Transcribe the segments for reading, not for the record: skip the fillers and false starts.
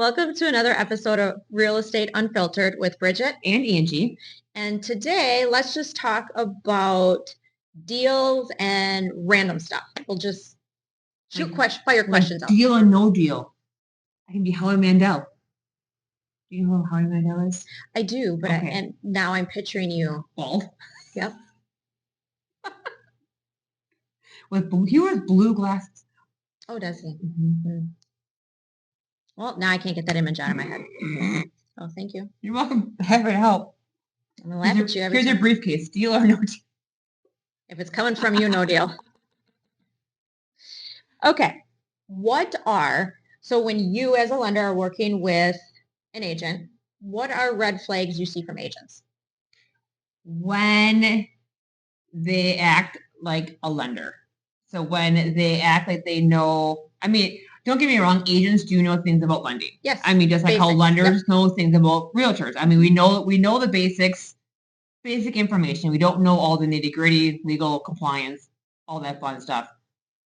Welcome to another episode of Real Estate Unfiltered with Bridget and Angie. And today, let's just talk about deals and random stuff. We'll just fire questions out. Deal and no deal. I can be Howie Mandel. Do you know who Howie Mandel is? I do, but okay. And now I'm picturing you. Bald? Yep. He wears blue glasses. Oh, does he? Mm-hmm. Well, now I can't get that image out of my head. Oh, thank you. You're welcome. Happy to help. I'm going to laugh at you every time. Here's your briefcase. Deal or no deal? If it's coming from you, no deal. Okay. So when you as a lender are working with an agent, what are red flags you see from agents? When they act like a lender. So when they act like they know, don't get me wrong, agents do know things about lending. Yes. Just like how lenders know things about realtors. We know the basic information. We don't know all the nitty-gritty, legal compliance, all that fun stuff.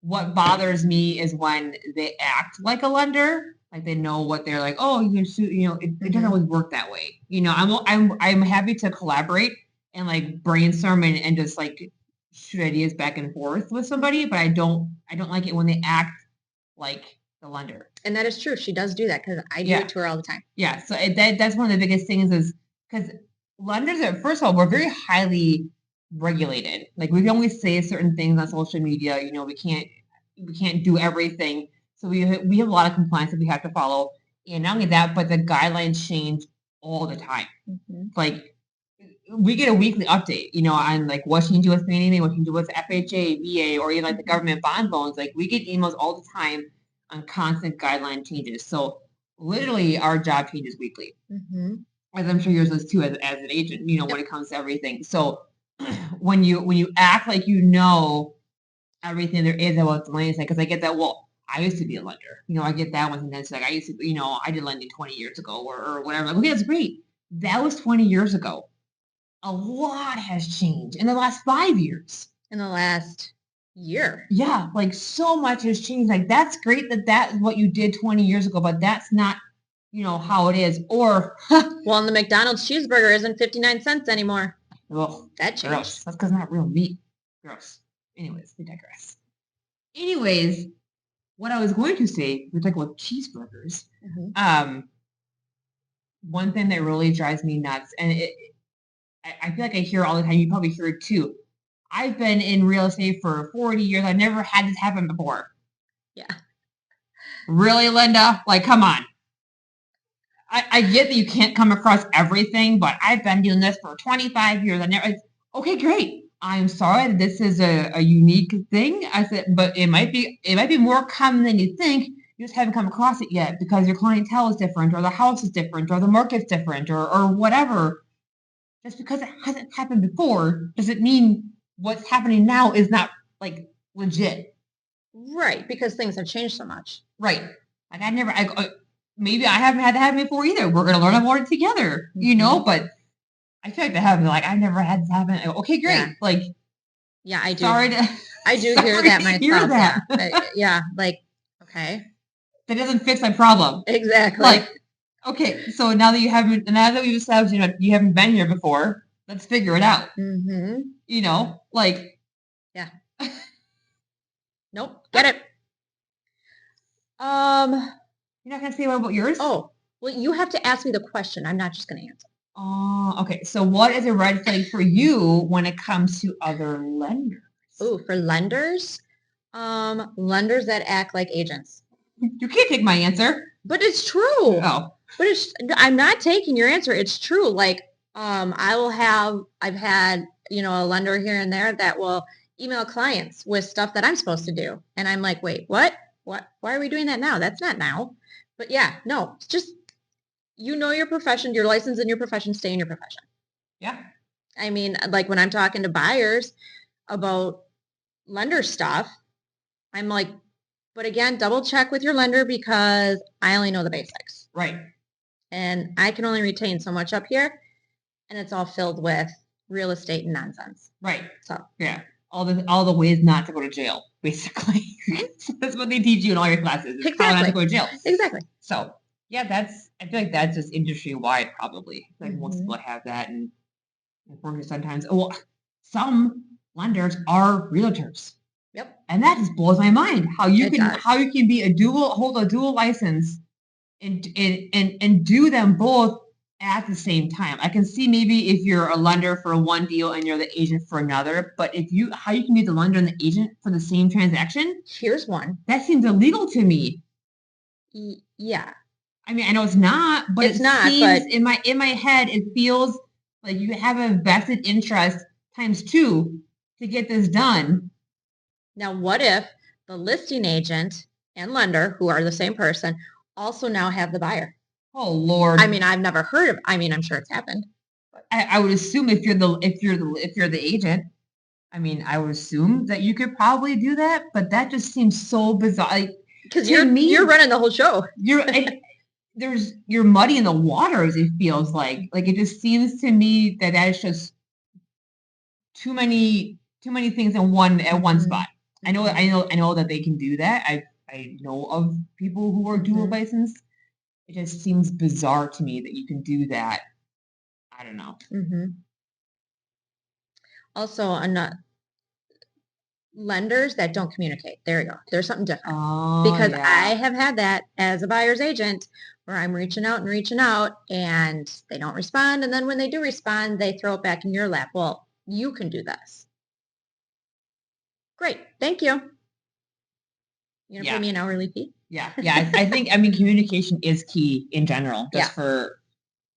What bothers me is when they act like a lender, like they know what they're like, oh, you can sue, it doesn't always work that way. I'm happy to collaborate and like brainstorm and just like shoot ideas back and forth with somebody, but I don't like it when they act like the lender. And that is true. She does do that because I do it to her all the time. Yeah. So that's one of the biggest things is because lenders are, first of all, we're very highly regulated. Like we can only say certain things on social media. We can't do everything. So we have a lot of compliance that we have to follow. And not only that, but the guidelines change all the time. Mm-hmm. Like we get a weekly update, on like what you can do with Fannie Mae, what you can do with FHA, VA, or even like the government bond loans. Like we get emails all the time on constant guideline changes. So literally our job changes weekly. Mm-hmm. As I'm sure yours is too as an agent, when it comes to everything. So when you act like everything there is about the lending side, because I get that, well, I used to be a lender. I get that one sometimes. Like I used to, I did lending 20 years ago or whatever. Like, okay, that's great. That was 20 years ago. A lot has changed in the last 5 years. In the last year. Yeah, like so much has changed. Like that's great that's what you did 20 years ago, but that's not, how it is. Or well, and the McDonald's cheeseburger isn't 59 cents anymore. Well, that changed. Gross. That's because it's not real meat. Gross. Anyways, we digress. Anyways, what I was going to say, we're talking about cheeseburgers. Mm-hmm. One thing that really drives me nuts, and I feel like I hear it all the time. You probably hear it too. I've been in real estate for 40 years. I've never had this happen before. Yeah. Really, Linda? Like, come on. I get that you can't come across everything, but I've been doing this for 25 years. Okay, great. I'm sorry that this is a unique thing. I said, but it might be more common than you think. You just haven't come across it yet because your clientele is different, or the house is different, or the market's different, or whatever. Just because it hasn't happened before doesn't mean what's happening now is not like legit. Right, because things have changed so much. Right. Like maybe I haven't had that happen before either. We're going to learn about it together, mm-hmm. But I feel like that happened. Like I never had this happen. Okay, great. Yeah. Like, yeah, I do. I do hear that myself. Hear that. Yeah, like, okay. That doesn't fix my problem. Exactly. Like, okay, so now that we've established you haven't been here before, let's figure it out. Mm-hmm. Like. Yeah. Nope. Get it. You're not going to say what about yours? Oh, well, you have to ask me the question. I'm not just going to answer. Oh, okay. So what is a red flag for you when it comes to other lenders? Oh, for lenders? Lenders that act like agents. You can't take my answer. But it's true. Oh. But I'm not taking your answer. It's true. Like, I've had, a lender here and there that will email clients with stuff that I'm supposed to do. And I'm like, wait, what? Why are we doing that now? That's not now. But yeah, no, it's just, your profession, your license in your profession, stay in your profession. Yeah. Like when I'm talking to buyers about lender stuff, I'm like, but again, double check with your lender because I only know the basics. Right. And I can only retain so much up here. And it's all filled with real estate and nonsense. Right. So yeah. All the ways not to go to jail, basically. So that's what they teach you in all your classes. Exactly. How not to go to jail. Exactly. So Yeah, I feel like that's just industry wide probably. Like most Mhm. people have that, and unfortunately sometimes, well, some lenders are realtors. Yep, And that just blows my mind it how does. you can be hold a dual license and do them both at the same time. I can see maybe if you're a lender for one deal and you're the agent for another, but how you can be the lender and the agent for the same transaction, Here's one. that seems illegal to me. Yeah, I mean, I know it's not, but it's it not, seems but in my head, it feels like you have a vested interest times two to get this done. now what if the listing agent and lender, who are the same person, also now have the buyer? Oh Lord. I mean, I've never heard of, I mean, I'm sure it's happened. I would assume if you're the agent, I mean, I would assume that you could probably do that, but that just seems so bizarre. Like, Because to me, you're running the whole show. You're muddying the waters. It feels like it just seems to me that is just too many things in one at one spot. I know that they can do that. I know of people who are dual licensed. It just seems bizarre to me that you can do that. I don't know. Also, lenders that don't communicate. There you go. There's something different. Oh, Because yeah. I have had that as a buyer's agent where I'm reaching out and they don't respond. And then when they do respond, they throw it back in your lap. Well, you can do this. Great. Thank you. You're going to pay me an hourly fee? Yeah. I think, I mean, communication is key in general, just Yeah.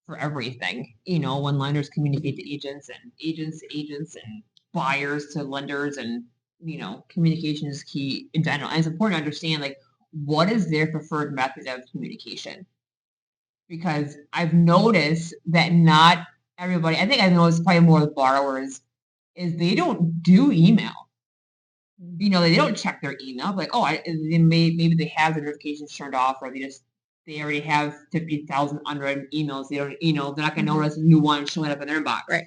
for everything. You know, when lenders communicate to agents and agents to agents and buyers to lenders, and you know, communication is key in general. And it's important to understand like what is their preferred method of communication. Because I've noticed that not everybody, I think I've noticed probably more the borrowers, is they don't do email. You know, they don't check their email. Like, oh, maybe they have the notifications turned off, or they already have 50,000 unread emails. They don't, you know, they're not going to notice a new one showing up in their inbox. Right.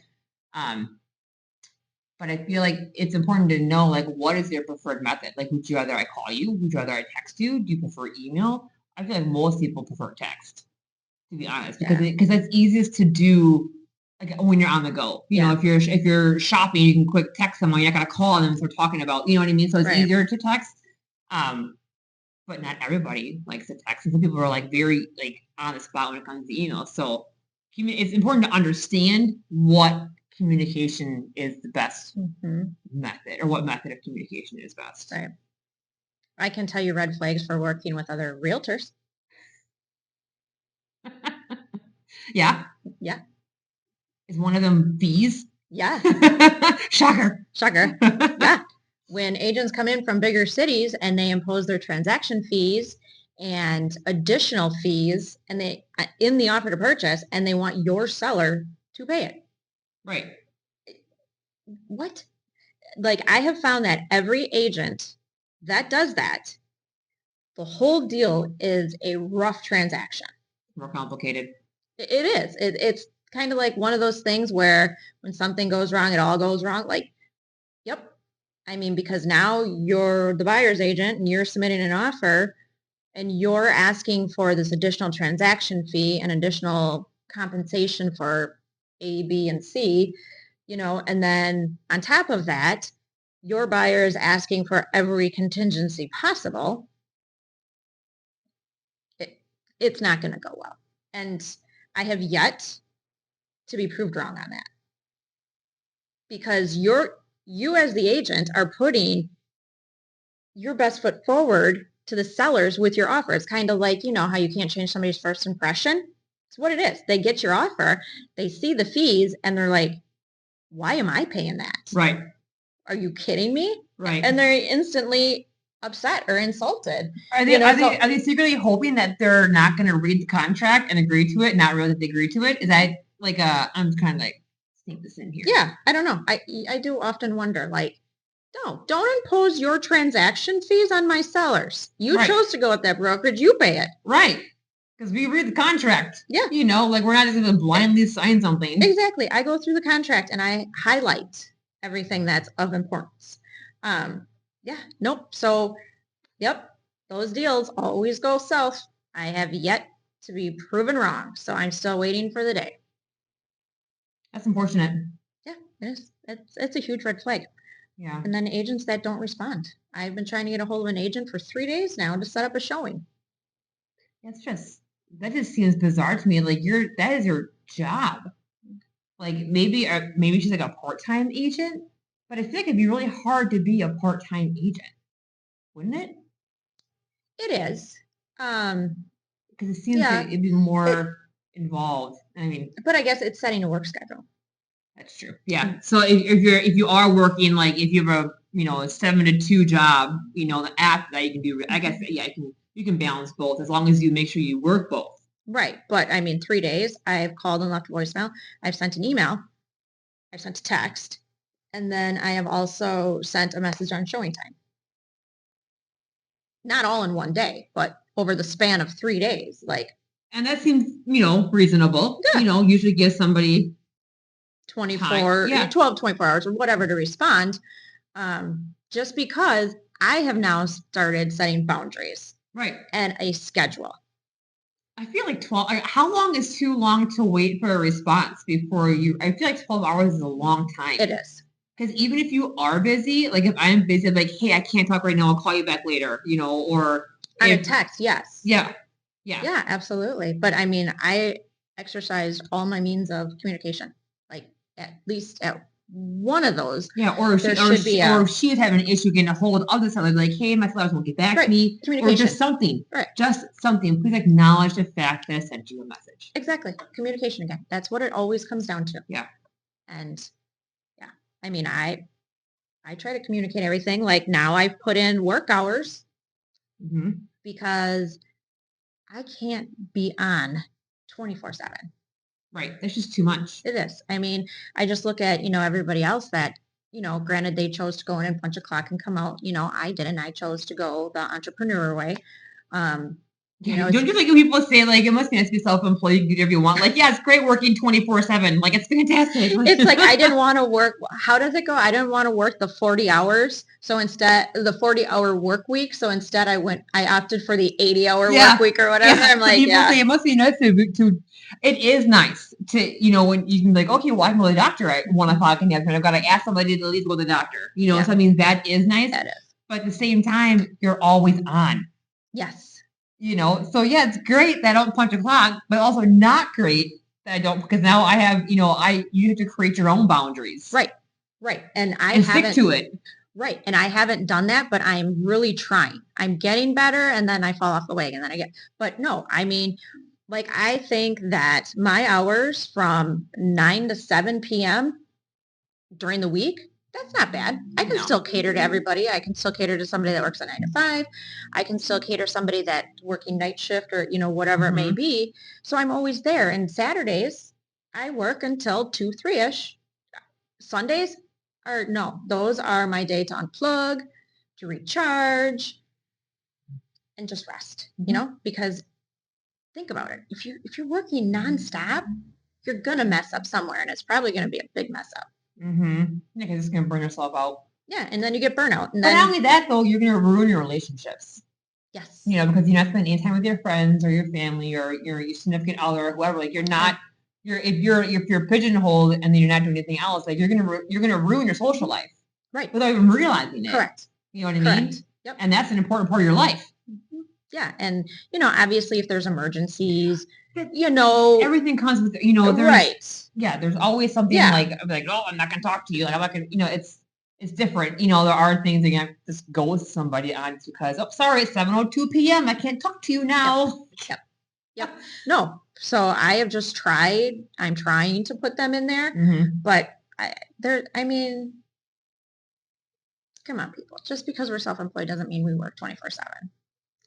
But I feel like it's important to know, like, what is their preferred method? Like, would you rather I call you? Would you rather I text you? Do you prefer email? I feel like most people prefer text, to be honest, because that's easiest to do like when you're on the go. You know, if you're shopping, you can quick text someone. You're not gonna call them if they're talking about, you know what I mean. So it's easier to text. But not everybody likes to text. And some people are like very like on the spot when it comes to email. So it's important to understand what communication is the best method, or what method of communication is best. Right. I can tell you red flags for working with other realtors. Yeah. Yeah. Is one of them fees? Yeah. Shocker. Yeah. When agents come in from bigger cities and they impose their transaction fees and additional fees, and they in the offer to purchase, and they want your seller to pay it. Right. What? Like, I have found that every agent that does that, the whole deal is a rough transaction. More complicated. It is. It's kind of like one of those things where when something goes wrong, it all goes wrong. Like, yep. I mean, because now you're the buyer's agent and you're submitting an offer and you're asking for this additional transaction fee and additional compensation for A, B, and C, you know, and then on top of that, your buyer is asking for every contingency possible. It's not going to go well. And I have yet to be proved wrong on that. Because you as the agent are putting your best foot forward to the sellers with your offer. It's kind of like, you know, how you can't change somebody's first impression. It's what it is. They get your offer, they see the fees, and they're like, why am I paying that? Right. Are you kidding me? Right. And they're instantly upset or insulted. Are they secretly hoping that they're not going to read the contract and agree to it, not realize that they agree to it? Is that like I'm kind of like sneak this in here? Yeah, I don't know. I do often wonder, like, don't impose your transaction fees on my sellers. You chose to go with that brokerage. You pay it. Right. Because we read the contract. Yeah. You know, like we're not just going to blindly sign something. Exactly. I go through the contract and I highlight everything that's of importance. Yeah. Nope. So, yep. Those deals always go south. I have yet to be proven wrong. So I'm still waiting for the day. That's unfortunate. Yeah, it is. It's a huge red flag. Yeah. And then agents that don't respond. I've been trying to get a hold of an agent for 3 days now to set up a showing. That just seems bizarre to me. Like that is your job. Like maybe she's like a part-time agent, but I feel like it'd be really hard to be a part-time agent, wouldn't it? It is. Because it seems like it'd be more involved. I mean, but I guess it's setting a work schedule. That's true. Yeah. So if you are working, like if you have a 7 to 2 job, the app that you can do, I guess you can balance both as long as you make sure you work both. Right. But I mean, 3 days, I've called and left a voicemail. I've sent an email. I've sent a text. And then I have also sent a message on showing time. Not all in one day, but over the span of 3 days. And that seems, reasonable. Yeah. Usually give somebody 24 hours or whatever to respond. Just because I have now started setting boundaries. Right. And a schedule. I feel like 12, how long is too long to wait for a response before I feel like 12 hours is a long time. It is. Because even if you are busy, like if I'm busy, I'm like, hey, I can't talk right now, I'll call you back later, or. On a text, yes. Yeah. Yeah. Yeah, absolutely. But I mean, I exercised all my means of communication, like at least at one of those. Yeah, or if she's having an issue getting a hold of this, like, hey, my flowers won't get back to me. Or just something. Right. Just something. Please acknowledge the fact that I sent you a message. Exactly. Communication again. That's what it always comes down to. Yeah. And yeah, I mean, I try to communicate everything. Like now I've put in work hours because I can't be on 24/7. Right. That's just too much. It is. I mean, I just look at, everybody else that, granted they chose to go in and punch a clock and come out. I didn't. I chose to go the entrepreneur way. Don't you like when people say like it must be nice to be self-employed, you can do whatever you want? Like, yeah, it's great working 24/7. Like it's fantastic. It's like I didn't want to work. How does it go? I didn't want to work the 40 hours. So instead the 40-hour work week. So instead I opted for the 80-hour work week or whatever. Yeah. I'm like, people say it must be nice to it is nice to, when you can be like, okay, well, I can go to the doctor at 1 o'clock in the afternoon. I've got to ask somebody to at least go to the doctor. So I mean, that is nice. That is. But at the same time, you're always on. Yes. So yeah, it's great that I don't punch a clock, but also not great that I don't, because now I have, you have to create your own boundaries. Right. Right. And stick to it. Right. And I haven't done that, but I'm really trying. I'm getting better and then I fall off the wagon and then but no, I mean, like I think that my hours from 9 to 7 p.m. during the week, that's not bad. I can still cater to everybody. I can still cater to somebody that works a 9 to 5. I can still cater to somebody that's working night shift or, whatever it may be. So I'm always there. And Saturdays, I work until 2, 3-ish. Sundays those are my day to unplug, to recharge, and just rest, because think about it. If you're working nonstop, you're going to mess up somewhere and it's probably going to be a big mess up. Because it's going to burn yourself out. Yeah, and then you get burnout. And then, but not only that, though, you're going to ruin your relationships. Yes. Because you're not spending any time with your friends or your family or your significant other or whoever. Like you're not. If you're pigeonholed and then you're not doing anything else, like you're gonna ruin your social life. Right. Without even realizing it. Correct. You know what I mean? Yep. And that's an important part of your life. Yeah, and obviously, if there's emergencies, everything comes with there's, right. Yeah, there's always something like oh, I'm not gonna talk to you. Like I'm not gonna, it's different. There are things that you have to just go with somebody on because sorry, it's 7:02 p.m. I can't talk to you now. Yep. No. So I have just tried. I'm trying to put them in there, but come on, people. Just because we're self-employed doesn't mean we work 24/7.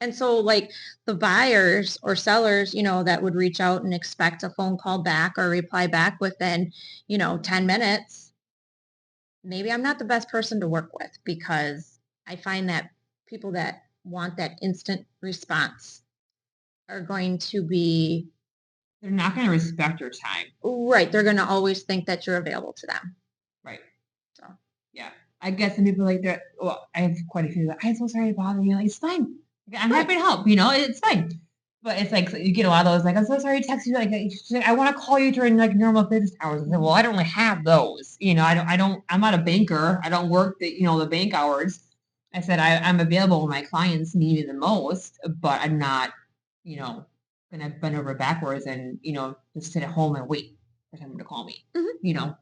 And so like the buyers or sellers, that would reach out and expect a phone call back or reply back within, 10 minutes. Maybe I'm not the best person to work with because I find that people that want that instant response are going to be... They're not going to respect your time. Right. They're going to always think that you're available to them. Right. So, yeah. I guess some people like that. Well, I have quite a few that I'm so sorry to bother you. Like, it's fine. I'm happy to help. It's fine. But it's like, so you get a lot of those, like, I'm so sorry to text you. Like, I want to call you during like normal business hours. I said, well, I don't really have those. I'm not a banker. I don't work the bank hours. I said, I'm available when my clients need me the most, but I'm not, going to bend over backwards and, just sit at home and wait for someone to call me, Yeah.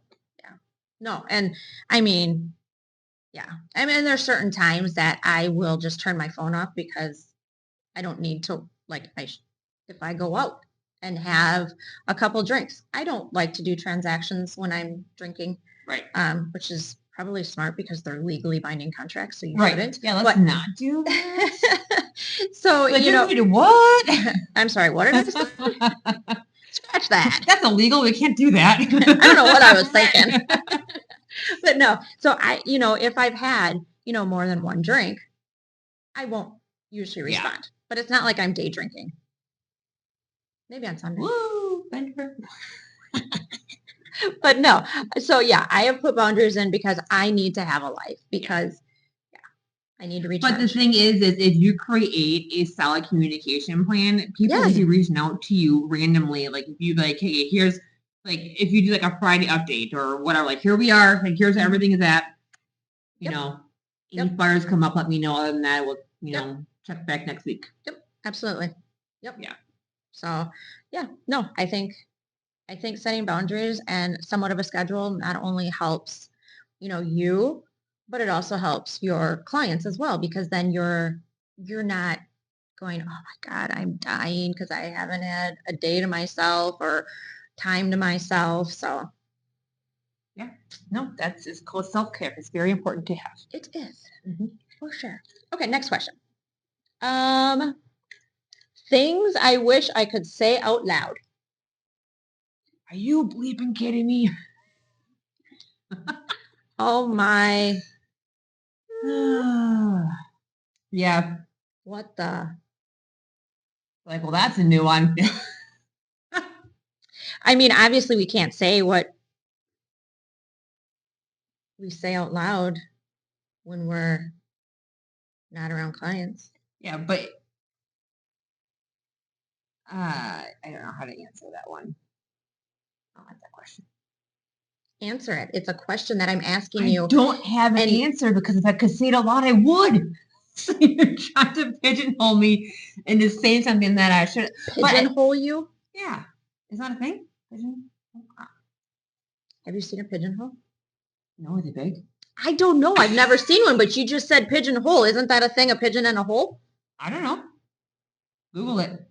No. And I mean, yeah. I mean, there's certain times that I will just turn my phone off because I don't need to, like, if I go out and have a couple drinks, I don't like to do transactions when I'm drinking. Right. Which is probably smart because they're legally binding contracts, so you Right. shouldn't. Yeah, let's not do that. So, like, what? I'm sorry, what did I say? Scratch that. That's illegal. We can't do that. I don't know what I was thinking. But no, so if I've had, more than one drink, I won't usually respond. Yeah. But it's not like I'm day drinking. Maybe on Sunday. Woo! But no. So yeah, I have put boundaries in because I need to have a life because I need to recharge. But the thing is if you create a solid communication plan, people will be reaching out to you randomly. Like if you like, hey, here's like if you do like a Friday update or whatever, like here we are, like here's everything is at. Any fires come up, let me know. Other than that, we'll check back next week. Yep, absolutely. Yep. Yeah. So no, I think setting boundaries and somewhat of a schedule not only helps, you, but it also helps your clients as well, because then you're not going, oh my God, I'm dying because I haven't had a day to myself or time to myself. So yeah, no, it's called self-care. It's very important to have. It is. For sure. Okay, next question. Things I wish I could say out loud. Are you bleeping kidding me? Oh my. Yeah. What the? Like, well, that's a new one. I mean, obviously we can't say what we say out loud when we're not around clients. Yeah, but I don't know how to answer that one. I don't like that question. Answer it. It's a question that I'm asking you. I don't have an answer because if I could say it a lot, I would. So you're trying to pigeonhole me into saying something that I shouldn't. Pigeonhole you? Yeah. Is that a thing? Have you seen a pigeonhole? No, is it big? I don't know. I've never seen one, but you just said pigeonhole. Isn't that a thing, a pigeon in a hole? I don't know. Google it.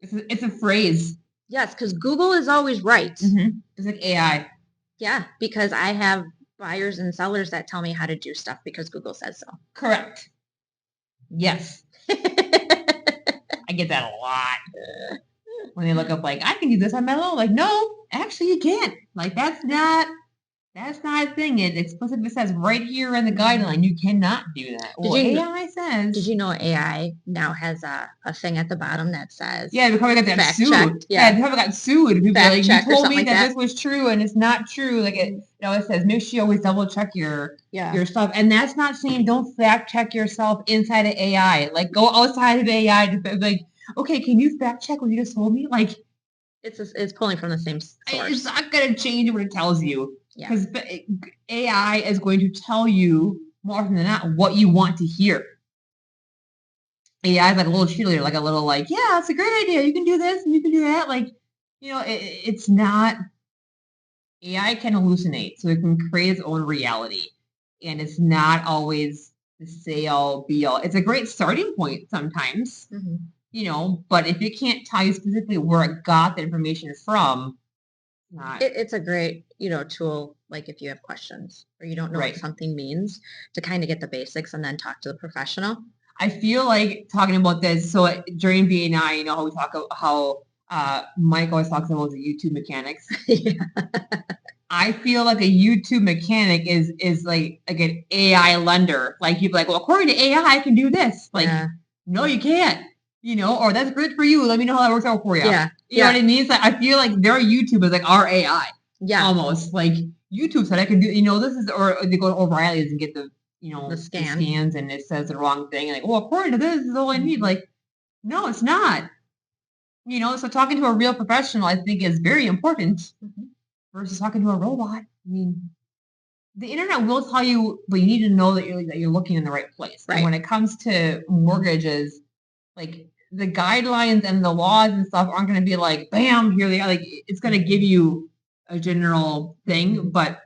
It's a phrase. Yes, because Google is always right. It's like AI. Yeah, because I have buyers and sellers that tell me how to do stuff because Google says so. Correct. Yes. I get that a lot. When they look up like, I can do this on my own. Like, no, actually you can't. Like, that's not a thing. It explicitly says right here in the guideline, you cannot do that. AI says. Did you know AI now has a thing at the bottom that says? Yeah, they probably got that sued. Yeah, they probably got sued. People like, you told me that this was true and it's not true. Like it says, make sure you always double check your stuff. And that's not saying don't fact check yourself inside of AI. Like go outside of AI to be like, okay, can you fact check what you just told me? Like it's pulling from the same source. It's not going to change what it tells you. Because AI is going to tell you more often than not what you want to hear. AI is like a little cheerleader, like a little like, yeah, it's a great idea. You can do this and you can do that. Like, it's not. AI can hallucinate, so it can create its own reality, and it's not always the say all be all. It's a great starting point sometimes, but if it can't tell you specifically where it got the information from. It's a great, tool, like if you have questions or you don't know what something means to kind of get the basics and then talk to the professional. I feel like talking about this. So during BNI, how we talk about how Mike always talks about the YouTube mechanics. I feel like a YouTube mechanic is like an AI lender. Like you'd be like, well, according to AI, I can do this. Like, no, you can't. Or that's good for you. Let me know how that works out for you. Yeah. You know what I mean? So I feel like their YouTube is like our AI. Yeah. Almost. Like YouTube said I can do, this is, or they go to O'Reilly's and get the, the scans and it says the wrong thing. And like, well, according to this is all I need. Like, No, it's not. So talking to a real professional, I think, is very important versus talking to a robot. I mean, the internet will tell you, but you need to know that you're looking in the right place. Right. And when it comes to mortgages, like the guidelines and the laws and stuff aren't going to be like, bam, here they are. Like it's going to give you a general thing, but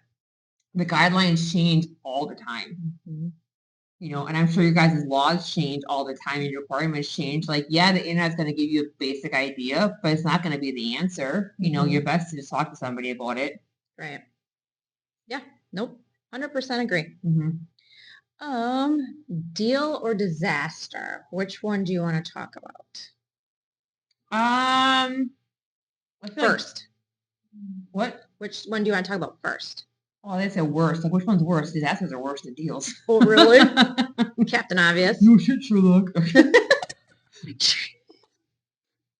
the guidelines change all the time. And I'm sure you guys' laws change all the time and your requirements change. Like, yeah, the internet's going to give you a basic idea, but it's not going to be the answer. You're best to just talk to somebody about it. Right. Yeah. Nope. 100% agree. Deal or disaster? Which one do you want to talk about? First. What? Which one do you want to talk about first? Oh, they said worse. Like, which one's worse? Disasters are worse than deals. Oh, really? Captain Obvious. No shit, Sherlock.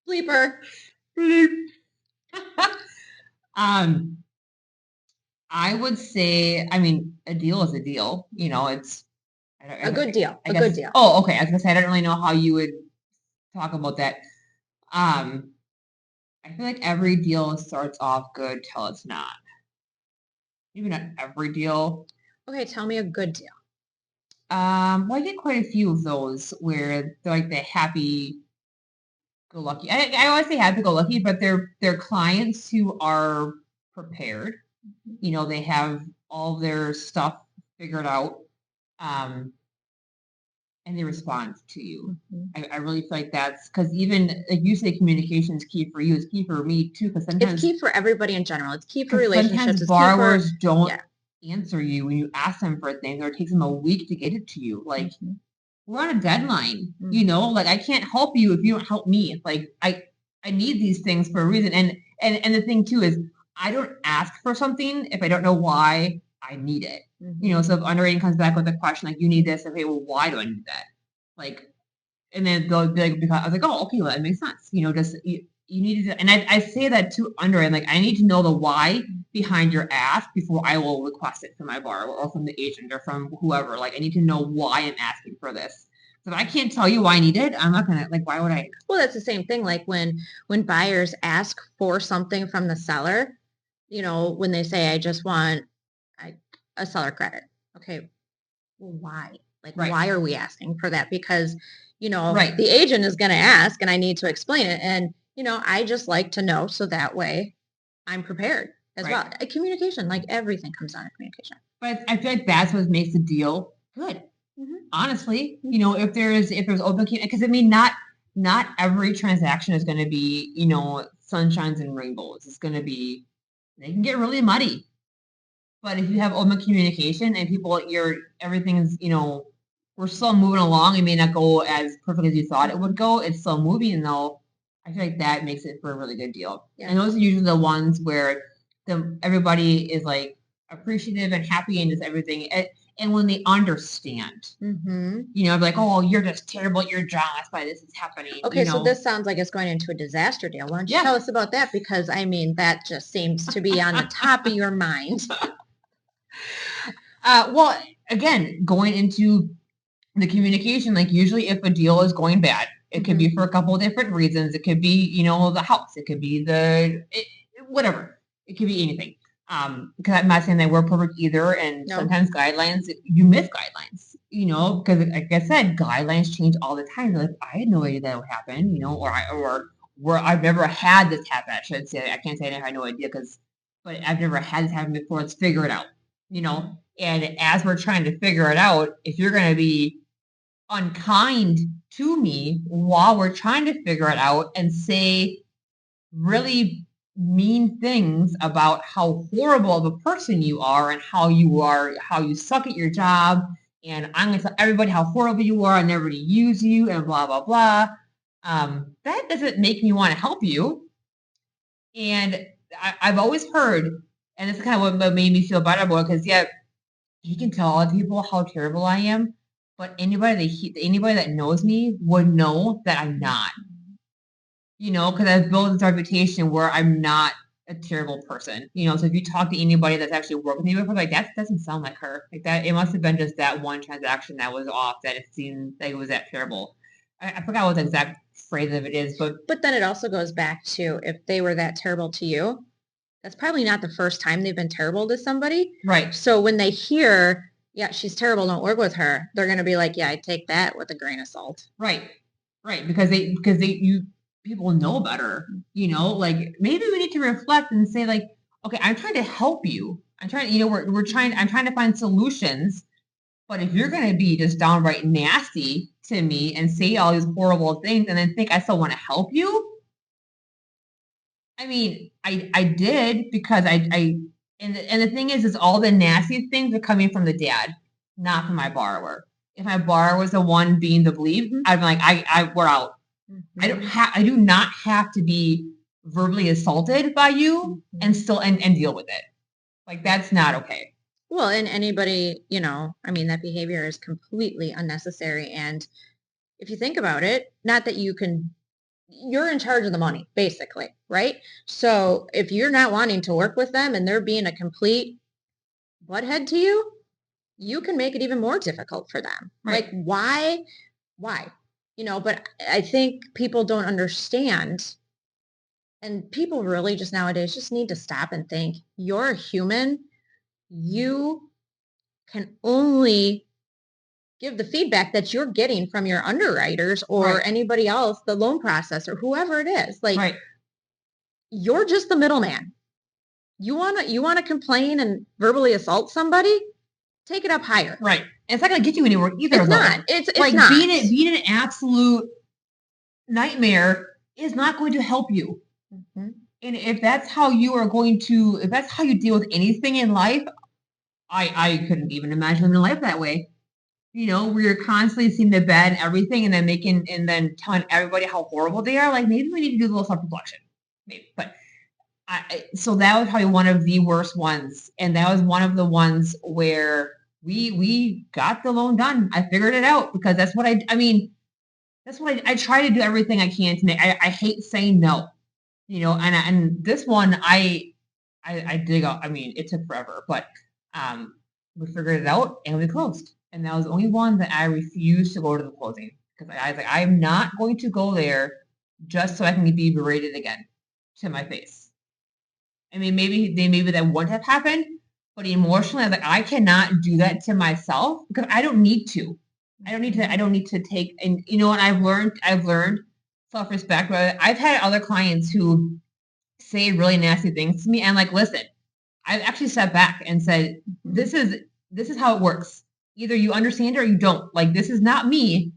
Bleeper. Bleep. I would say, I mean, a deal is a deal. It's a good deal. A good deal. Oh, okay. I was gonna say I don't really know how you would talk about that. I feel like every deal starts off good till it's not. Maybe not every deal. Okay, tell me a good deal. Well, I get quite a few of those where they're like the happy-go-lucky. I always say happy-go-lucky, but they're clients who are prepared. They have all their stuff figured out, and they respond to you. I really feel like that's because even like you say, communication is key for you. It's key for me too. Because sometimes it's key for everybody in general. It's key for relationships. Sometimes borrowers don't answer you when you ask them for things, or it takes them a week to get it to you. Like we're on a deadline. Like I can't help you if you don't help me. Like I need these things for a reason. And the thing too is I don't ask for something if I don't know why I need it. So if underwriting comes back with a question like, you need this, okay, well, why do I need that? Like, and then they'll be like, because I was like, oh, okay, well, that makes sense. Just you need to, and I say that to underwriting, like, I need to know the why behind your ask before I will request it from my borrower or from the agent or from whoever. Like, I need to know why I'm asking for this. So if I can't tell you why I need it, I'm not gonna, like, why would I? Well, that's the same thing. Like when buyers ask for something from the seller, when they say, I just want a seller credit. Okay, well, why? Like, why are we asking for that? Because, the agent is going to ask and I need to explain it. And, I just like to know so that way I'm prepared as well. Communication, like everything comes down to communication. But I feel like that's what makes the deal good. Honestly, if there's open communication, because I mean, not every transaction is going to be, sunshines and rainbows. It's going to be, they can get really muddy. But if you have open communication and everything's, we're still moving along. It may not go as perfect as you thought it would go. It's still moving though. I feel like that makes it for a really good deal. Yeah. And those are usually the ones where everybody is like appreciative and happy and just everything. And when they understand, like, oh, you're just terrible at your job. That's why this is happening. Okay, so this sounds like it's going into a disaster deal. Why don't you tell us about that? Because, I mean, that just seems to be on the top of your mind. Well, again, going into the communication, like usually if a deal is going bad, it could be for a couple of different reasons. It could be, the house. It could be whatever. It could be anything. Because I'm not saying that we're perfect either. And sometimes guidelines, you miss guidelines, because like I said, guidelines change all the time. Like, I had no idea that would happen, or I've never had this happen. I should say, I can't say I had no idea but I've never had this happen before. Let's figure it out, and as we're trying to figure it out, if you're going to be unkind to me while we're trying to figure it out and say really mean things about how horrible of a person you are and how you suck at your job, and I'm going to tell everybody how horrible you are and never to use you and blah, blah, blah. That doesn't make me want to help you. And I've always heard, and this is kind of what made me feel better about it, because you can tell other people how terrible I am, but anybody that knows me would know that I'm not. Because I've built this reputation where I'm not a terrible person. So if you talk to anybody that's actually worked with me before, like, that doesn't sound like her. Like, that, it must have been just that one transaction that was off, that it seemed like it was that terrible. I forgot what the exact phrase of it is, but then it also goes back to if they were that terrible to you, that's probably not the first time they've been terrible to somebody. right. So when they hear, yeah, she's terrible, don't work with her, they're going to be like, yeah, I take that with a grain of salt. Right. Because people know better, like maybe we need to reflect and say like, okay, I'm trying to help you. I'm trying, I'm trying to find solutions. But if you're going to be just downright nasty to me and say all these horrible things and then think I still want to help you, I mean, I did because and the thing is all the nasty things are coming from the dad, not from my borrower. If my borrower was the one being the bleep, I'd be like, we're out. I do not have to be verbally assaulted by you and still and deal with it. Like that's not okay. Well, and anybody, that behavior is completely unnecessary. And if you think about it, not that you're in charge of the money, basically, right? So if you're not wanting to work with them and they're being a complete butthead to you, you can make it even more difficult for them. Right. Like, why? But I think people don't understand. And people really just nowadays just need to stop and think, you're a human. You can only give the feedback that you're getting from your underwriters or anybody else, the loan processor, whoever it is. Like, you're just the middleman. You want to complain and verbally assault somebody? Take it up higher. Right. And it's not going to get you anywhere either. It's not. It's like not. Being an absolute nightmare is not going to help you. Mm-hmm. And if that's how you deal with anything in life, I couldn't even imagine living life that way. Where you're constantly seeing the bad and everything and then telling everybody how horrible they are. Like maybe we need to do a little self-reflection. Maybe. But so that was probably one of the worst ones. And that was one of the ones where we got the loan done. I figured it out because that's what I try to do everything I can to make. I hate saying no, and this one I dig out. I mean, it took forever, but we figured it out and we closed. And that was the only one that I refused to go to the closing because I was like, I'm not going to go there just so I can be berated again to my face. I mean, maybe that wouldn't have happened, but emotionally, I was like, I cannot do that to myself because I don't need to. I don't need to take, and what I've learned self-respect. But I've had other clients who say really nasty things to me, and like, listen, I've actually stepped back and said, this is how it works. Either you understand it or you don't. Like, this is not me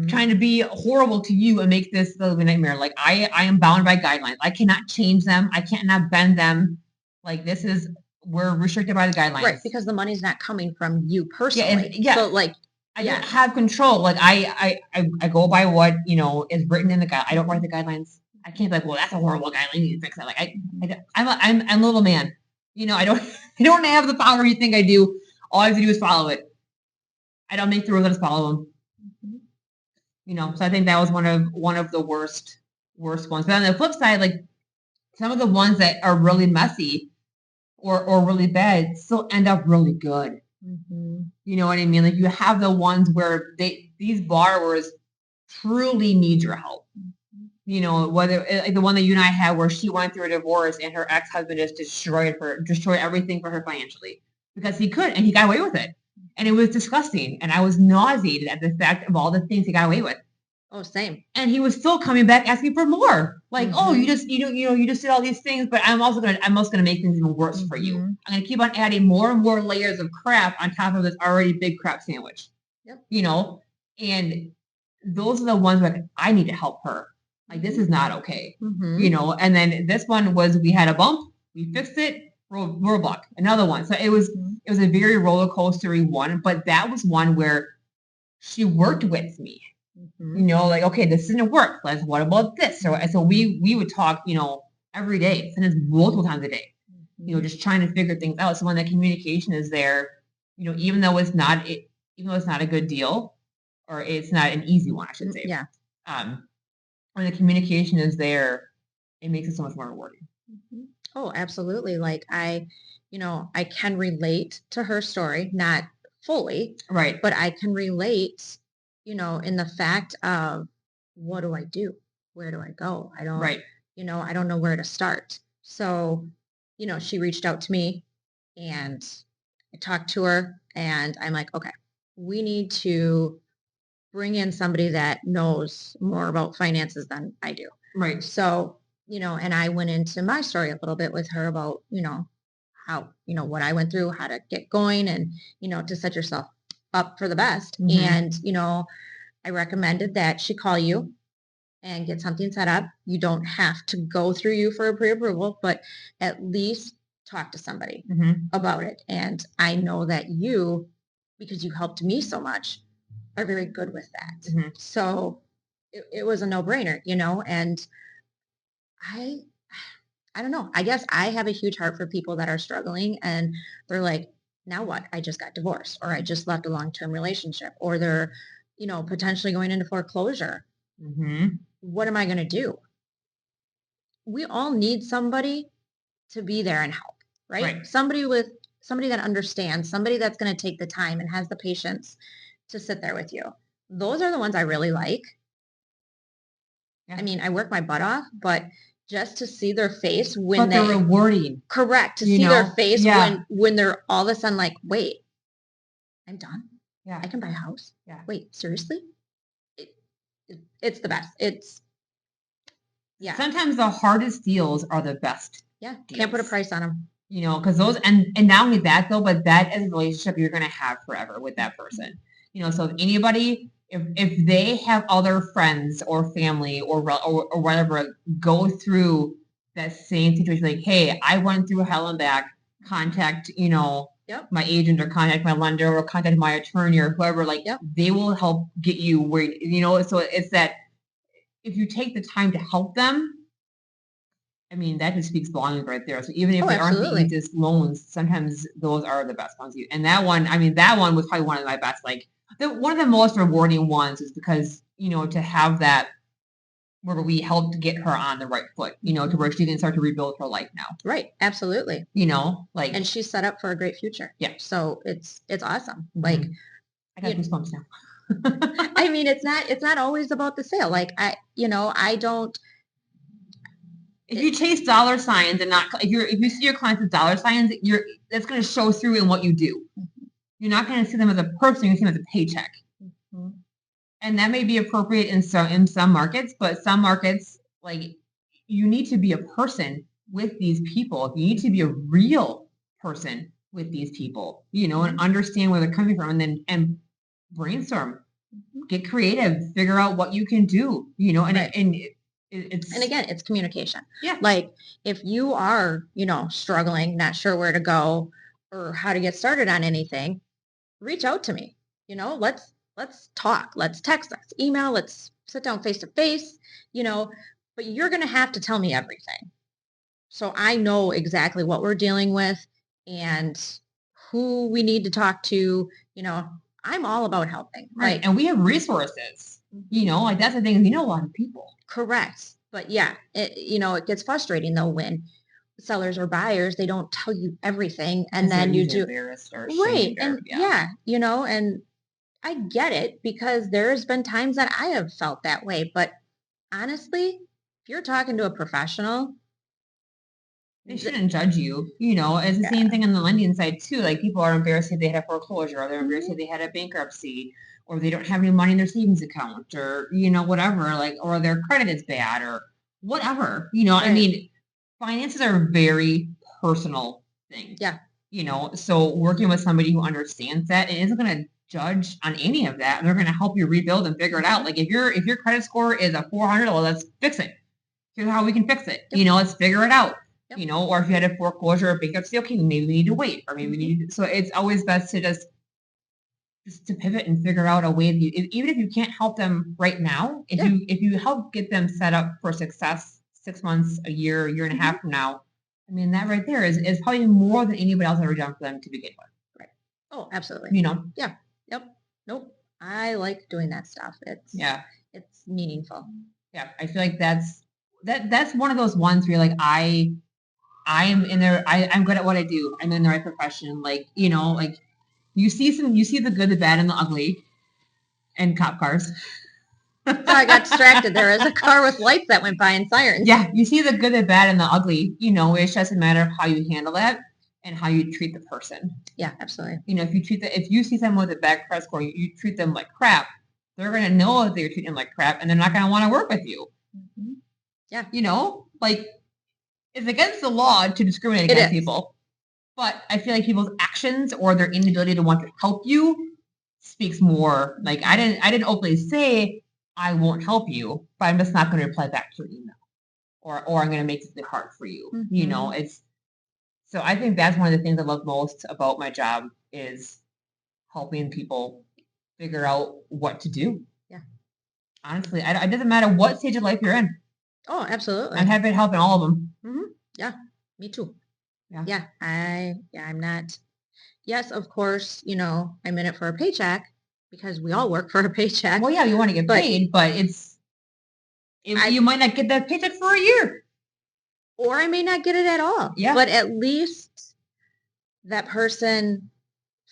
trying to be horrible to you and make this a nightmare. Like, I am bound by guidelines. I cannot change them. I cannot bend them. Like, we're restricted by the guidelines. Right, because the money's not coming from you personally. Yeah. So, like, I don't have control. Like, I go by what, is written in the guide. I don't write the guidelines. I can't be like, well, that's a horrible guideline. You need to fix that. Like, I'm a little man. I don't have the power you think I do. All I have to do is follow it. I don't make the rules, I just follow them. So I think that was one of the worst ones. But on the flip side, like some of the ones that are really messy or really bad still end up really good. Mm-hmm. You know what I mean? Like you have the ones where these borrowers truly need your help. Whether like the one that you and I had where she went through a divorce and her ex-husband just destroyed everything for her financially because he could and he got away with it. And it was disgusting. And I was nauseated at the fact of all the things he got away with. Oh, same. And he was still coming back asking for more. Like, oh, you just did all these things, but I'm also gonna make things even worse for you. I'm gonna keep on adding more and more layers of crap on top of this already big crap sandwich. Yep. And those are the ones where I need to help her. Like, this is not okay. Mm-hmm. And then this one was, we had a bump, we fixed it, roadblock, another one. So it was a very roller coastery one, but that was one where she worked with me. Mm-hmm. Like, okay, this didn't work. What about this? So we would talk, every day, sometimes multiple times a day. Mm-hmm. Just trying to figure things out. So when that communication is there, even though it's not a good deal, or it's not an easy one, I should say. Yeah. When the communication is there, it makes it so much more rewarding. Mm-hmm. Oh, absolutely. Like I can relate to her story, not fully, right, but I can relate, in the fact of what do I do? where do I go? I don't, Right. I don't know where to start. So, she reached out to me and I talked to her and I'm like, okay, we need to bring in somebody that knows more about finances than I do. Right. So, and I went into my story a little bit with her about, how, what I went through, how to get going and, to set yourself up for the best. And, I recommended that she call you and get something set up. You don't have to go through you for a pre-approval, but at least talk to somebody about it. And I know that you, because you helped me so much, are very good with that. So it was a no-brainer, and I I don't know. I guess I have a huge heart for people that are struggling and they're like, now what? I just got divorced or I just left a long-term relationship or they're, potentially going into foreclosure. What am I going to do? We all need somebody to be there and help, right? Somebody that understands, somebody that's going to take the time and has the patience to sit there with you. Those are the ones I really like. Yeah. I mean, I work my butt off, but just to see their face when they're rewarding. Correct. To see their face when they're all of a sudden like, wait, I'm done. Yeah. I can buy a house. Yeah. Wait, seriously? It's the best. Sometimes the hardest deals are the best. Yeah. Deals. Can't put a price on them. Because those, and not only that though, but that is a relationship you're going to have forever with that person. So if anybody, if they have other friends or family or whatever go through that same situation, like, hey, I went through hell and back, contact, my agent or contact my lender or contact my attorney or whoever, they will help get you where, so it's that if you take the time to help them, I mean, that just speaks volumes right there. So even if they aren't the easiest loans, sometimes those are the best ones. And that one was probably one of my best, one of the most rewarding ones is because, to have that where we helped get her on the right foot, to where she can start to rebuild her life now. Right. Absolutely. And she's set up for a great future. Yeah. So it's awesome. I got goosebumps now. I mean, it's not always about the sale. I don't. If you chase dollar signs and not, if you see your clients as dollar signs, that's going to show through in what you do. You're not going to see them as a person. You see them as a paycheck. And that may be appropriate in some markets, but some markets, you need to be a person with these people. You need to be a real person with these people, and understand where they're coming from, and brainstorm, get creative, figure out what you can do, and again, it's communication. Yeah. If you are, struggling, not sure where to go or how to get started on anything, reach out to me. Let's talk. Let's text, let's email, let's sit down face to face, but you're going to have to tell me everything. So I know exactly what we're dealing with and who we need to talk to. I'm all about helping. Right. And we have resources, that's the thing. We know a lot of people. Correct. But yeah, it gets frustrating though when sellers or buyers, they don't tell you everything and then you do. Right. And and I get it because there's been times that I have felt that way. But honestly, if you're talking to a professional, they shouldn't judge you. It's the same thing on the lending side too. People are embarrassed if they had a foreclosure, or they're embarrassed if they had a bankruptcy, or they don't have any money in their savings account, or whatever, or their credit is bad, or whatever. Right. I mean, finances are a very personal thing. Yeah. So working with somebody who understands that and isn't going to judge on any of that, and they're going to help you rebuild and figure it out. If your credit score is a 400, well, let's fix it. Here's how we can fix it. Yep. Let's figure it out. Yep. Or if you had a foreclosure or bankruptcy, okay, maybe we need to wait, or maybe we need to. So it's always best to just to pivot and figure out a way that even if you can't help them right now, if you help get them set up for success 6 months, a year and a half from now, I mean, that right there is probably more than anybody else ever done for them to begin with. Right. Oh, absolutely. Yeah. Yep. Nope. I like doing that stuff. It's meaningful. Yeah. I feel like that's one of those ones where you're I am in there. I'm good at what I do. I'm in the right profession. You see the good, the bad, and the ugly, and cop cars. So I got distracted. There was a car with lights that went by and sirens. Yeah, you see the good, the bad, and the ugly. It's just a matter of how you handle that and how you treat the person. Yeah, absolutely. If you see someone with a bad credit score, you treat them like crap. They're gonna know that you're treating them like crap, and they're not gonna want to work with you. Mm-hmm. Yeah. It's against the law to discriminate against people. But I feel like people's actions or their inability to want to help you speaks more. Like I didn't openly say I won't help you, but I'm just not going to reply back to your email, or I'm going to make it hard for you. Mm-hmm. So I think that's one of the things I love most about my job is helping people figure out what to do. Yeah. Honestly, it doesn't matter what stage of life you're in. Oh, absolutely. I'm happy to help in all of them. Mm-hmm. Yeah, me too. Yeah. I'm not. Yes, of course, I'm in it for a paycheck because we all work for a paycheck. Well, yeah, you want to get paid, but you might not get that paycheck for a year. Or I may not get it at all. Yeah. But at least that person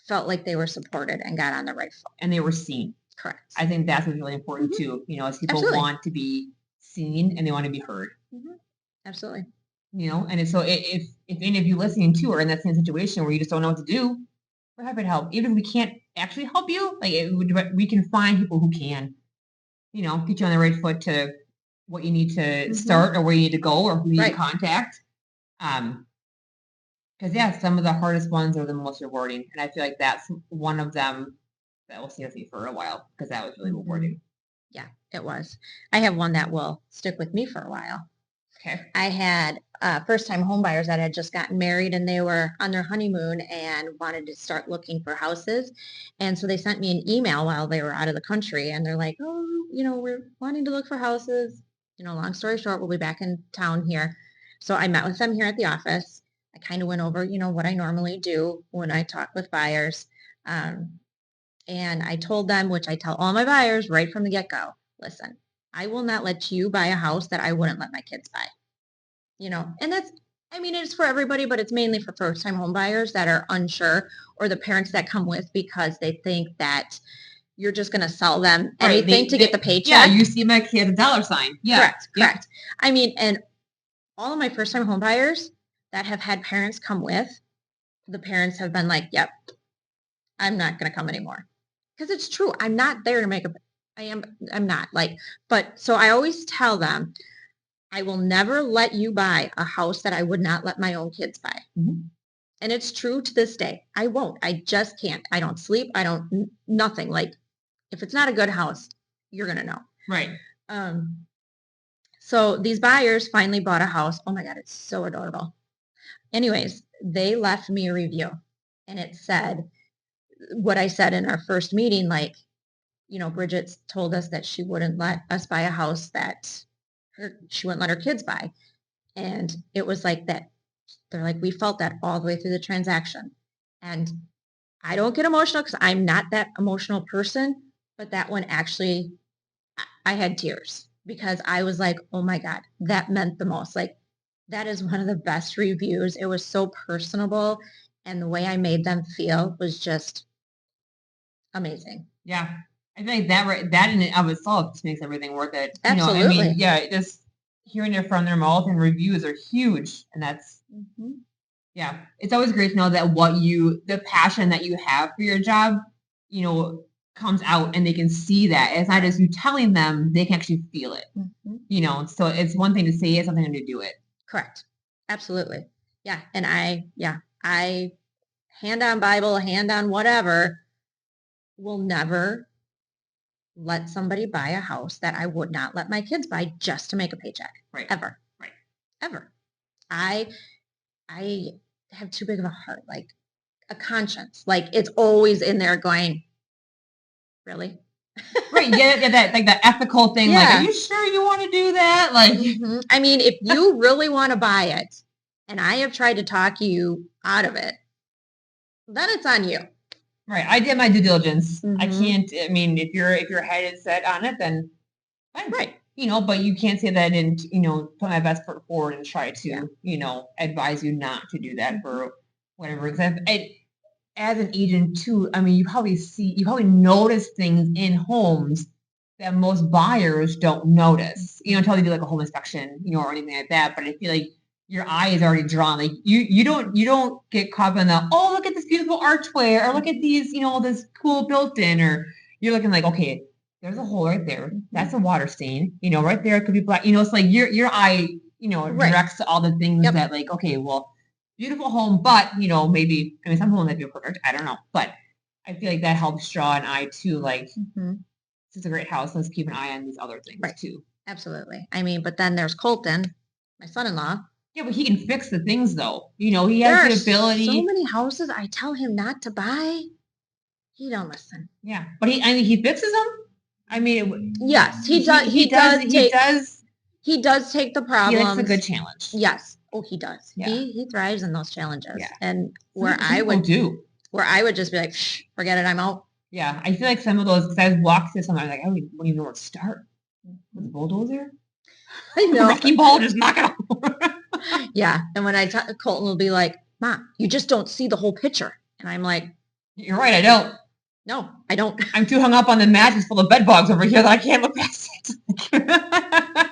felt like they were supported and got on the right foot. And they were seen. Correct. I think that's what's really important too. As people want to be seen and they want to be heard. Mm-hmm. Absolutely. And so if any of you listening to are in that same situation where you just don't know what to do, we're happy to help. Even if we can't actually help you, we can find people who can, get you on the right foot to what you need to start or where you need to go or who you need to contact. Because some of the hardest ones are the most rewarding, and I feel like that's one of them that will stay with me for a while because that was really rewarding. Yeah, it was. I have one that will stick with me for a while. Okay. I had first-time homebuyers that had just gotten married and they were on their honeymoon and wanted to start looking for houses. And so they sent me an email while they were out of the country and they're like, oh, we're wanting to look for houses. Long story short, we'll be back in town here. So I met with them here at the office. I kind of went over, what I normally do when I talk with buyers. And I told them, which I tell all my buyers right from the get-go, listen, I will not let you buy a house that I wouldn't let my kids buy. And it's for everybody, but it's mainly for first-time home buyers that are unsure or the parents that come with because they think that you're just going to sell them anything to get the paycheck. Yeah, you see my kid a dollar sign. Yeah. Correct. And all of my first-time home buyers that have had parents come with, the parents have been like, yep, I'm not going to come anymore. Because it's true. I'm not there to I'm not but so I always tell them, I will never let you buy a house that I would not let my own kids buy. Mm-hmm. And it's true to this day. I won't. I just can't. I don't sleep. I don't, nothing. If it's not a good house, you're going to know. Right. So these buyers finally bought a house. Oh my God, it's so adorable. Anyways, they left me a review and it said what I said in our first meeting, Bridget told us that she wouldn't let us buy a house that she wouldn't let her kids buy. And it was like that. They're like, we felt that all the way through the transaction. And I don't get emotional because I'm not that emotional person, but that one actually, I had tears because I was like, oh my God, that meant the most. That is one of the best reviews. It was so personable. And the way I made them feel was just amazing. Yeah. I think that in and of itself just makes everything worth it. Absolutely. Just hearing it from their mouth and reviews are huge. And that's, yeah, it's always great to know that the passion that you have for your job, comes out and they can see that. It's not just you telling them, they can actually feel it. Mm-hmm. So it's one thing to say it, something to do it. Correct. Absolutely. Yeah. And I hand on Bible, hand on whatever, will never let somebody buy a house that I would not let my kids buy just to make a paycheck. Right. Ever. Right. Ever. I have too big of a heart, a conscience. It's always in there going, really? Right. Yeah. That the ethical thing. Yeah. Are you sure you want to do that? If you really want to buy it and I have tried to talk you out of it, then it's on you. Right. I did my due diligence. Mm-hmm. I can't, if your head is set on it, then fine. Right. But you can't say that I didn't, put my best foot forward and try to, advise you not to do that for whatever reason. As an agent too, you probably notice things in homes that most buyers don't notice, until they do like a home inspection, or anything like that. But I feel like your eye is already drawn. Like you don't get caught in the, oh, look at this beautiful archway, or look at these, this cool built-in, or you're looking like, okay, there's a hole right there. That's a water stain. Right there it could be black. It's like your eye, directs to all the things that, like, okay, well, beautiful home, but maybe, some homes might be perfect. I don't know, but I feel like that helps draw an eye too. Like, it's a great house. Let's keep an eye on these other things too. Absolutely. But then there's Colton, my son-in-law. Yeah, but he can fix the things though. He has the ability. So many houses I tell him not to buy. He don't listen. Yeah, but he fixes them. Yes, he does. He does take the problems. He likes a good challenge. Yes. Oh, he does. Yeah. He thrives in those challenges. Yeah. And where I would just be like, shh, forget it, I'm out. Yeah, I feel like some of those, because I was walking through some, I was like, I don't even know where to start. With a bulldozer? I know. Wrecking ball, just knock it off. Yeah, and when Colton will be like, Mom, you just don't see the whole picture. And I'm like, you're right, I don't. No, I don't. I'm too hung up on the mattress full of bed bugs over here that I can't look past it.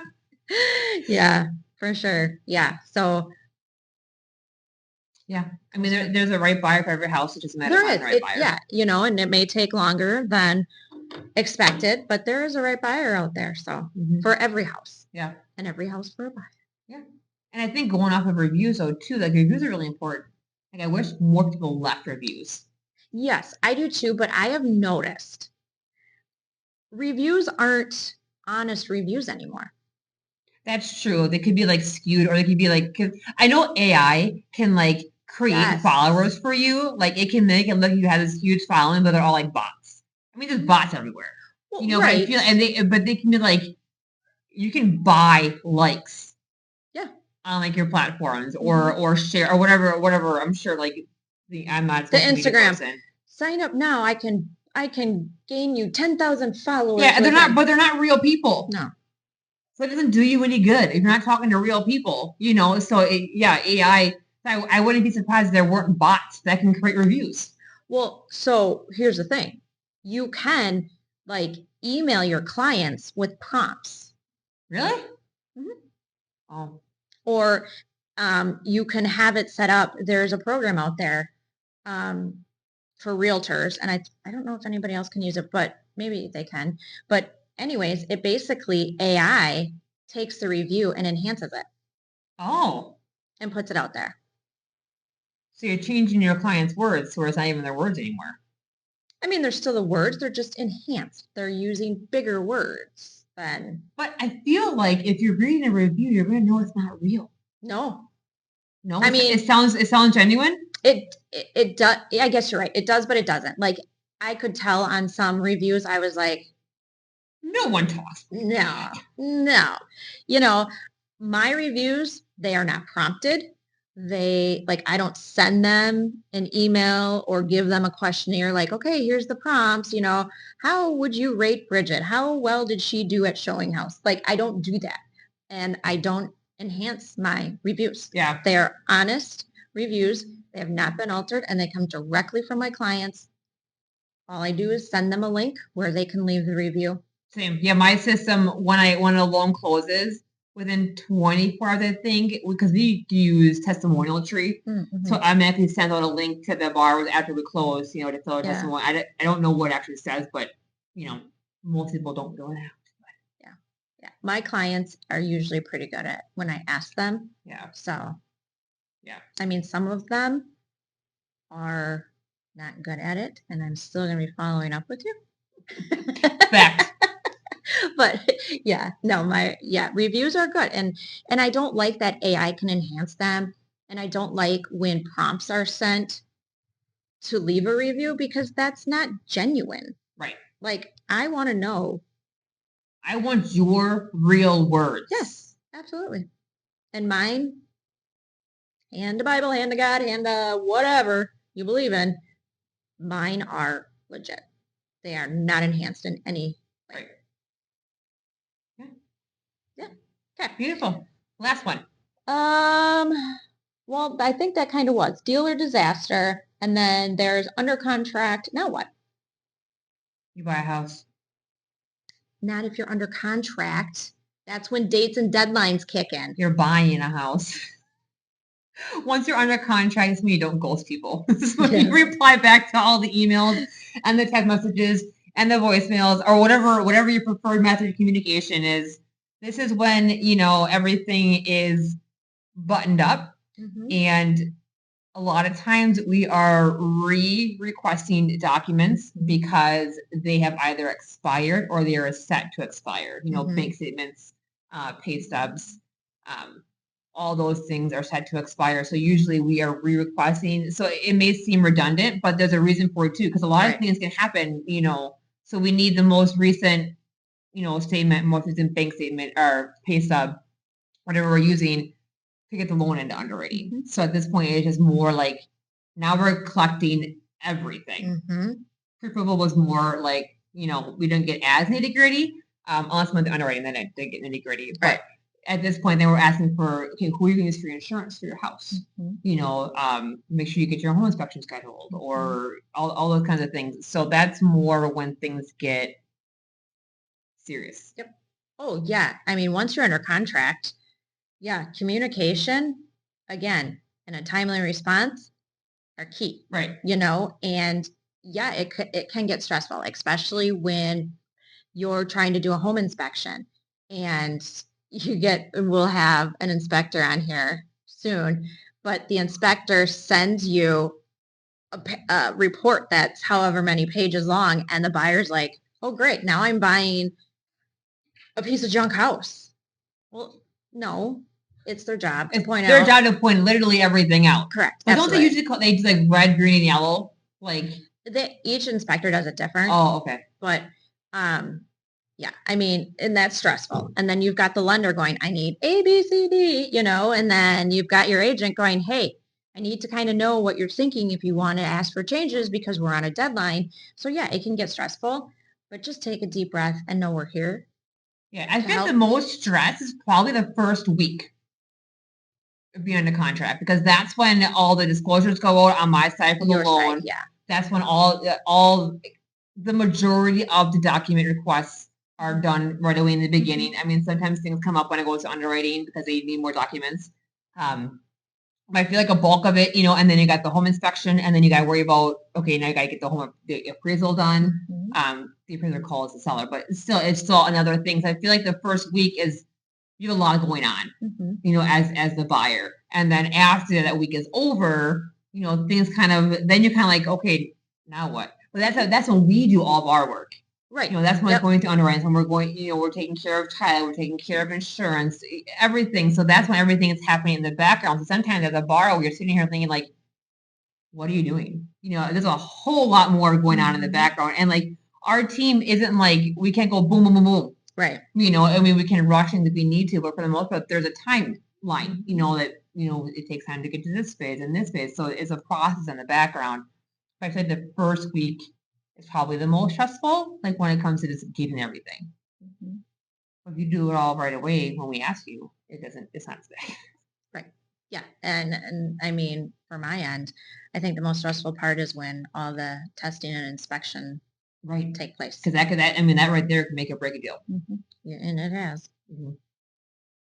Yeah, for sure. Yeah, so. Yeah, there's a right buyer for every house. It doesn't matter if the right buyer. Yeah, and it may take longer than expected, but there is a right buyer out there. So for every house. Yeah. And every house for a buyer. Yeah. And I think going off of reviews though too, like reviews are really important. Like I wish more people left reviews. Yes, I do too, but I have noticed reviews aren't honest reviews anymore. That's true. They could be like skewed, or they could be like, cause I know AI can like create followers for you. Like it can make it look like you have this huge following, but they're all like bots. There's bots everywhere. Well, right. But they can be like, you can buy likes. Yeah. On like your platforms or share or whatever. I'm sure like I'm not the Instagram. Sign up now. I can gain you 10,000 followers. Yeah, but they're not real people. No. So it doesn't do you any good if you're not talking to real people, So AI. I wouldn't be surprised if there weren't bots that can create reviews. Well, so here's the thing: you can like email your clients with prompts. Really? Mm-hmm. Oh. Or you can have it set up. There's a program out there for realtors, and I don't know if anybody else can use it, but maybe they can. But anyways, it basically AI takes the review and enhances it. Oh. And puts it out there. So you're changing your client's words, so it's not even their words anymore. They're still the words. They're just enhanced. They're using bigger words than. But I feel like if you're reading a review, you're going to know it's not real. No. It sounds genuine. It does. I guess you're right. It does, but it doesn't. Like I could tell on some reviews, I was like, no one talks. No. My reviews, they are not prompted. I don't send them an email or give them a questionnaire like, okay, here's the prompts, how would you rate Bridget? How well did she do at showing house? Like, I don't do that. And I don't enhance my reviews. Yeah. They are honest reviews. They have not been altered, and they come directly from my clients. All I do is send them a link where they can leave the review. Same. Yeah, my system, when a loan closes, within 24 hours, I think, because we use testimonial tree. Mm-hmm. So I automatically send out a link to the borrowers after we close, to fill out testimony. I don't know what it actually says, but, most people don't know that. Yeah. My clients are usually pretty good at when I ask them. Yeah. So, yeah. Some of them are not good at it, and I'm still going to be following up with you. Fact. But reviews are good. And I don't like that AI can enhance them. And I don't like when prompts are sent to leave a review because that's not genuine. Right. Like, I want to know. I want your real words. Yes, absolutely. And mine, hand to Bible, hand to God, hand to whatever you believe in, mine are legit. They are not enhanced in any way. Right. Yeah. Okay. Beautiful. Last one. Well, I think that kind of was deal or disaster. And then there's under contract. Now what? You buy a house. not if you're under contract. That's when dates and deadlines kick in. You're buying a house. Once you're under contract, it's when you don't ghost people. This is when you reply back to all the emails and the text messages and the voicemails or whatever your preferred method of communication is. This is when, you know, everything is buttoned up. And a lot of times we are requesting documents because they have either expired or they are set to expire. You know, bank statements, pay stubs, all those things are set to expire. So usually we are re-requesting. So it may seem redundant, but there's a reason for it too, because a lot of things can happen, you know. So we need the most recent, you know, statement, most recent bank statement or pay stub, whatever we're using to get the loan into underwriting. So at this point, it's just more like now we're collecting everything. Pre-approval was more like, you know, we didn't get as nitty gritty unless with the underwriting, then it did get nitty gritty. But at this point, they were asking for, okay, who are you going to use for your insurance for your house? You know, make sure you get your home inspection scheduled or all those kinds of things. So that's more when things get serious. Oh, yeah. I mean, once you're under contract, communication, again, and a timely response are key. You know, and it can get stressful, especially when you're trying to do a home inspection and we'll have an inspector on here soon, but the inspector sends you a report that's however many pages long and the buyer's like, oh great, now I'm buying a piece of junk house. Well, no, it's their job to point out. Their job to point literally everything out. Correct. But don't they usually they use like red, green, and yellow? Like each inspector does it different. Oh, okay. But yeah, I mean, and that's stressful. And then you've got the lender going, I need A, B, C, D, you know, and then you've got your agent going, hey, I need to kind of know what you're thinking if you want to ask for changes because we're on a deadline. So yeah, it can get stressful, but just take a deep breath and know we're here. Yeah, I think the most stress is probably the first week of being under contract because that's when all the disclosures go out on my side for the loan. That's when all the majority of the document requests are done right away in the beginning. I mean, sometimes things come up when it goes to underwriting because they need more documents. But I feel like a bulk of it, you know, and then you got the home inspection, and then you got to worry about, okay, now you got to get the appraisal done. The appraiser calls the seller, but it's still another thing. So I feel like the first week is you have a lot going on, you know, as the buyer, and then after that week is over, you know, things then you're kind of like, okay, now what? But that's when we do all of our work. You know, that's when it's going to underwriting. When we're going, you know, we're taking care of title, we're taking care of insurance, everything. So that's when everything is happening in the background. So sometimes as a borrower, you're sitting here thinking like, what are you doing? You know, there's a whole lot more going on in the background. And like our team isn't like, we can't go boom, boom, boom, boom. You know, I mean, we can rush things if we need to, but for the most part, there's a timeline, you know, that, you know, it takes time to get to this phase and this phase. So it's a process in the background. Like I said, the first week is probably the most stressful, like when it comes to just keeping everything. If you do it all right away when we ask you, it's not today. Yeah. And I mean, for my end, I think the most stressful part is when all the testing and inspection take place. Because that right there can make or break a deal. Yeah, and it has.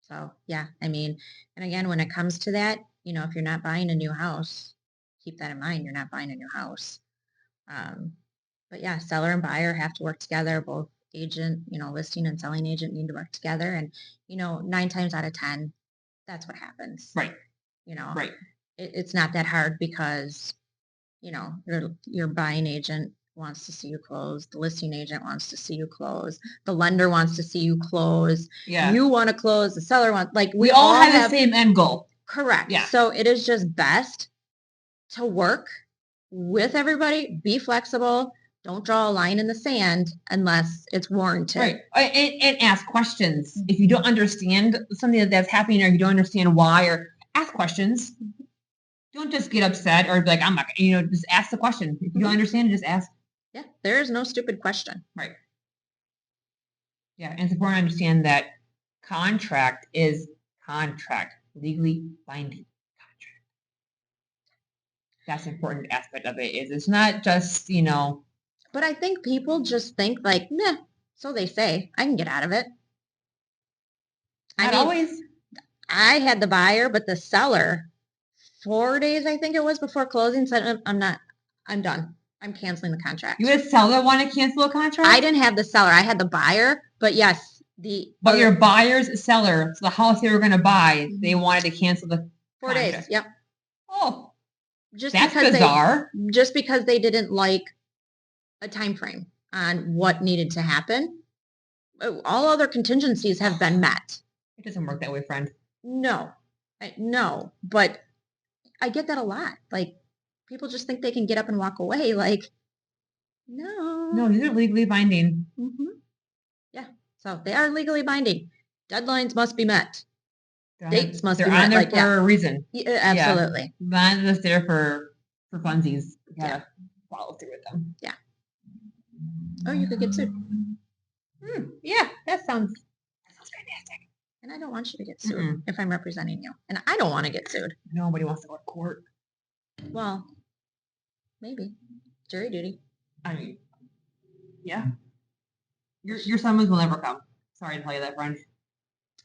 So yeah, I mean, and again, when it comes to that, you know, if you're not buying a new house, keep that in mind. You're not buying a new house. But yeah, seller and buyer have to work together. Both agent, you know, listing and selling agent need to work together. And, you know, 9 times out of 10, that's what happens. You know, it's not that hard because, you know, your buying agent wants to see you close. The listing agent wants to see you close. The lender wants to see you close. You want to close. The seller wants, like, we all have the same end goal. Correct. So it is just best to work with everybody, be flexible. Don't draw a line in the sand unless it's warranted. And ask questions. If you don't understand something that's happening or you don't understand why, or ask questions. Don't just get upset or be like, I'm not, you know, just ask the question. If you don't understand it, just ask. Yeah, there is no stupid question. Yeah, and it's important to understand that contract is contract, legally binding contract. That's an important aspect of it. Is it's not just, you know. But I think people just think like, nah, So they say. I can get out of it. Not always. I had the buyer, but the seller, 4 days, I think it was, before closing, said, I'm done. I'm canceling the contract. You had a seller want to cancel a contract? I didn't have the seller. I had the buyer, but yes, But your buyer's seller, so the house they were going to buy, they wanted to cancel the 4 days. Yep. Oh, that's bizarre. Just because they didn't like a time frame on what needed to happen. All other contingencies have been met. It doesn't work that way, friend. No, but I get that a lot. Like, people just think they can get up and walk away. Like, no, these are legally binding. Mm-hmm. Yeah, so they are legally binding. Deadlines must be met. Dates must be met. They're on there for a reason. Yeah, absolutely. Not just there for funsies. You gotta follow through with them. Yeah. Or you could get sued. Yeah, that sounds fantastic. And I don't want you to get sued if I'm representing you. And I don't want to get sued. Nobody wants to go to court. Well, maybe. Jury duty. I mean, yeah. Your summons will never come. Sorry to tell you that, friend.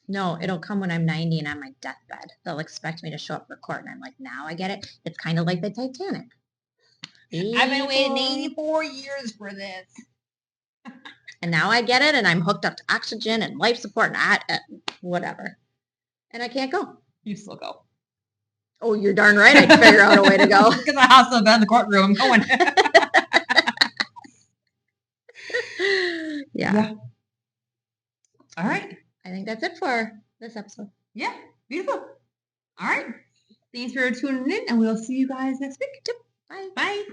No, it'll come when I'm 90 and on my deathbed. They'll expect me to show up for court. And I'm like, now I get it. It's kind of like the Titanic. I've been waiting 84 years for this. And now I get it, and I'm hooked up to oxygen and life support and whatever. And I can't go. You still go. Oh, you're darn right. I'd figure out a way to go. Because I have to be in the courtroom. I'm going. Yeah. All right. I think that's it for this episode. Yeah. Beautiful. All right. Thanks for tuning in, and we'll see you guys next week. Bye. Bye.